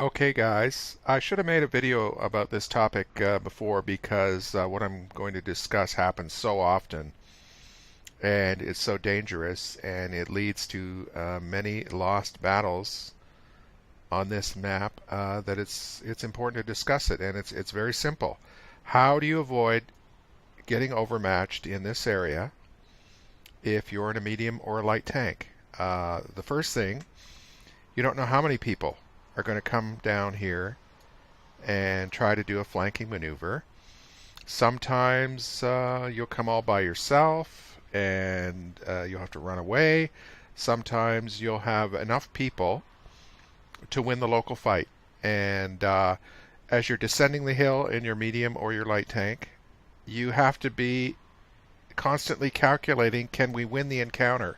Okay guys, I should have made a video about this topic before because what I'm going to discuss happens so often and it's so dangerous and it leads to many lost battles on this map that it's important to discuss it, and it's very simple. How do you avoid getting overmatched in this area if you're in a medium or a light tank? The first thing, you don't know how many people are going to come down here and try to do a flanking maneuver. Sometimes you'll come all by yourself and you'll have to run away. Sometimes you'll have enough people to win the local fight. And as you're descending the hill in your medium or your light tank, you have to be constantly calculating, can we win the encounter?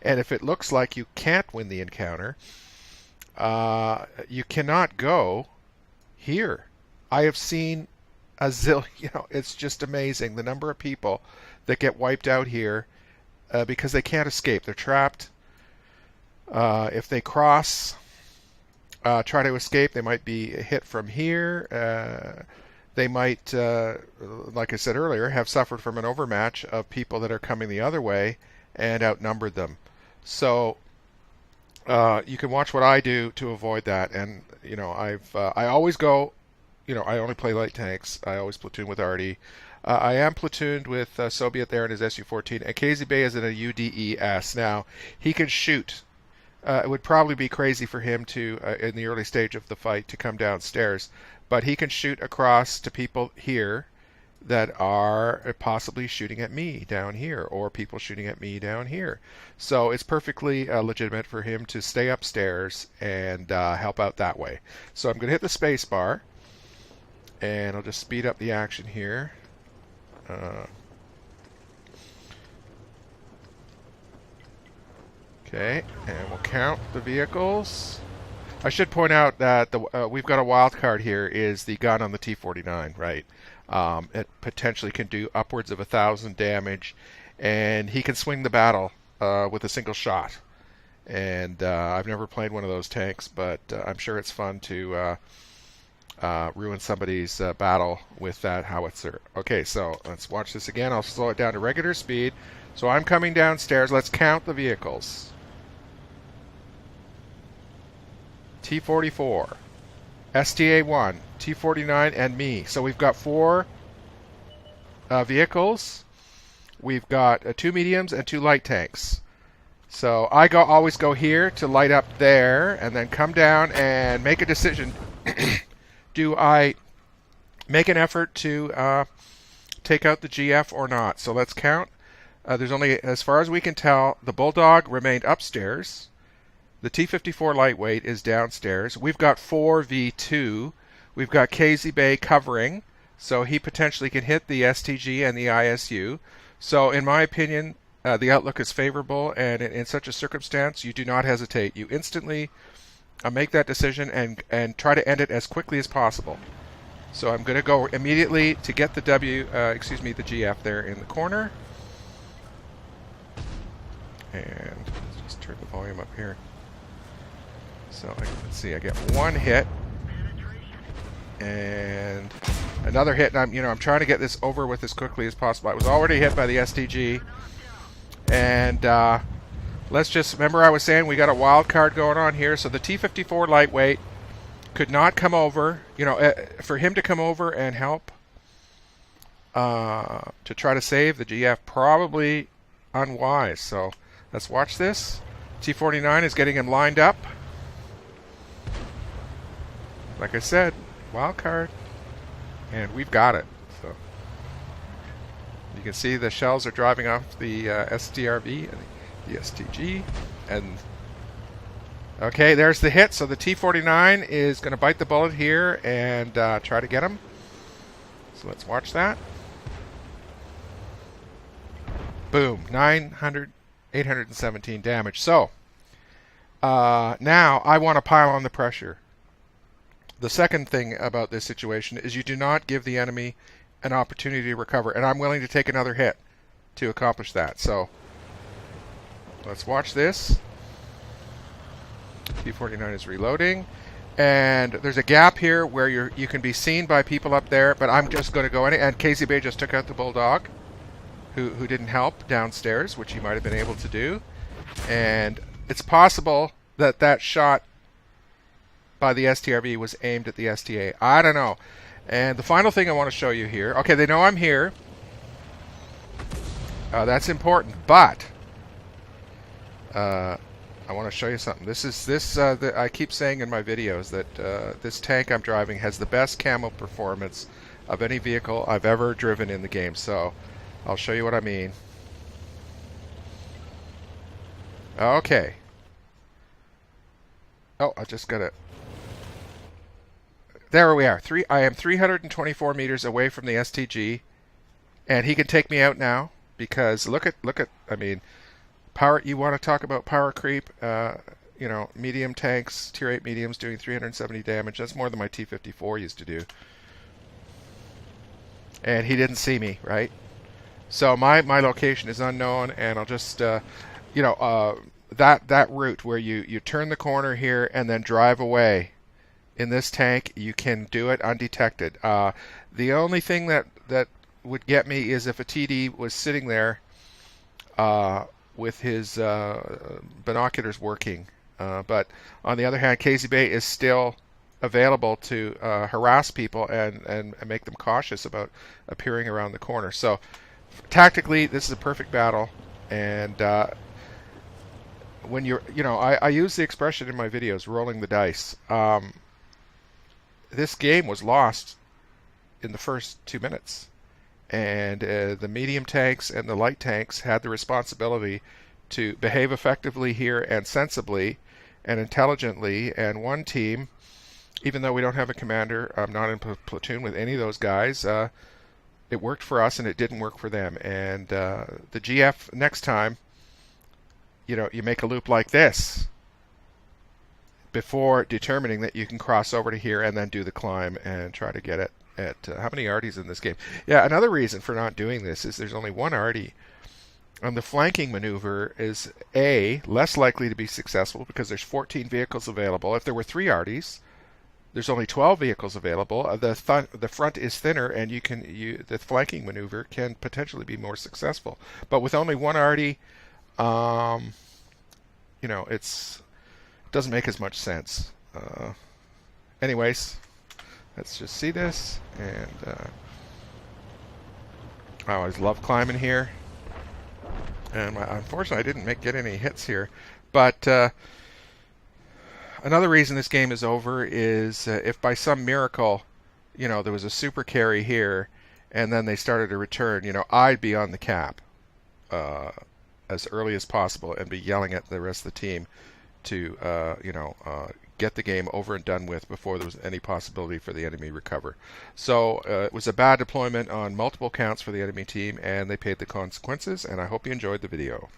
And if it looks like you can't win the encounter, you cannot go here. I have seen a zillion, it's just amazing the number of people that get wiped out here because they can't escape. They're trapped. If they cross, try to escape, they might be hit from here. They might, like I said earlier, have suffered from an overmatch of people that are coming the other way and outnumbered them. So you can watch what I do to avoid that. And I always go, I only play light tanks. I always platoon with Artie. I am platooned with Soviet there in his SU-14, and KZB is in a UDES. Now he can shoot. It would probably be crazy for him to, in the early stage of the fight, to come downstairs, but he can shoot across to people here that are possibly shooting at me down here, or people shooting at me down here. So it's perfectly legitimate for him to stay upstairs and help out that way. So I'm going to hit the space bar, and I'll just speed up the action here. Okay, and we'll count the vehicles. I should point out that we've got a wild card here is the gun on the T-49, right? It potentially can do upwards of 1,000 damage, and he can swing the battle with a single shot. And I've never played one of those tanks, but I'm sure it's fun to ruin somebody's battle with that howitzer. Okay, so let's watch this again. I'll slow it down to regular speed. So I'm coming downstairs. Let's count the vehicles. T-44, STA-1, T-49, and me. So we've got 4 vehicles. We've got 2 mediums and 2 light tanks. So I always go here to light up there and then come down and make a decision. Do I make an effort to take out the GF or not? So let's count. There's only, as far as we can tell, the Bulldog remained upstairs. The T-54 lightweight is downstairs. We've got 4v2. We've got KZ Bay covering, so he potentially can hit the STG and the ISU. So in my opinion, the outlook is favorable, and in such a circumstance, you do not hesitate. You instantly make that decision and try to end it as quickly as possible. So I'm going to go immediately to get the the GF there in the corner. And let's just turn the volume up here. So let's see, I get 1 hit and another hit, and I'm trying to get this over with as quickly as possible. I was already hit by the STG, and let's just remember, I was saying we got a wild card going on here. So the T-54 lightweight could not come over. For him to come over and help to try to save the GF, probably unwise. So let's watch this. T-49 is getting him lined up. Like I said, wild card, and we've got it. So you can see the shells are driving off the SDRV and the STG, and okay, there's the hit. So the T-49 is going to bite the bullet here and try to get him. So let's watch that. Boom, 817 damage. So now I want to pile on the pressure. The second thing about this situation is you do not give the enemy an opportunity to recover, and I'm willing to take another hit to accomplish that. So let's watch this. T-49 is reloading, And there's a gap here where you can be seen by people up there, but I'm just going to go in. And Casey Bay just took out the bulldog, who didn't help downstairs, which he might have been able to do. And it's possible that that shot by the STRV was aimed at the STA. I don't know. And the final thing I want to show you here. Okay, they know I'm here. That's important, but I want to show you something. I keep saying in my videos that this tank I'm driving has the best camo performance of any vehicle I've ever driven in the game. So I'll show you what I mean. Okay. Oh, I just got it. There we are. I am 324 meters away from the STG, and he can take me out now because look at. I mean, power. You want to talk about power creep? You know, medium tanks, tier 8 mediums doing 370 damage. That's more than my T-54 used to do. And he didn't see me, right? So my location is unknown, and I'll just you know, that route where you turn the corner here and then drive away. In this tank, you can do it undetected. The only thing that would get me is if a TD was sitting there with his binoculars working. But on the other hand, Casey Bay is still available to harass people and make them cautious about appearing around the corner. So tactically, this is a perfect battle. And when you're, you know, I use the expression in my videos, rolling the dice. This game was lost in the first 2 minutes. And the medium tanks and the light tanks had the responsibility to behave effectively here and sensibly and intelligently. And one team, even though we don't have a commander, I'm not in platoon with any of those guys, it worked for us and it didn't work for them. And the GF next time, you know, you make a loop like this before determining that you can cross over to here and then do the climb and try to get it at how many arties in this game? Yeah, another reason for not doing this is there's only one arty. And the flanking maneuver is less likely to be successful because there's 14 vehicles available. If there were 3 arties, there's only 12 vehicles available. The front is thinner, and the flanking maneuver can potentially be more successful. But with only one arty, you know, it doesn't make as much sense. Anyways, let's just see this. And I always love climbing here. And unfortunately, I didn't get any hits here. But another reason this game is over is if by some miracle, you know, there was a super carry here, and then they started to return, you know, I'd be on the cap as early as possible and be yelling at the rest of the team to, you know, get the game over and done with before there was any possibility for the enemy to recover. So it was a bad deployment on multiple counts for the enemy team, and they paid the consequences, and I hope you enjoyed the video.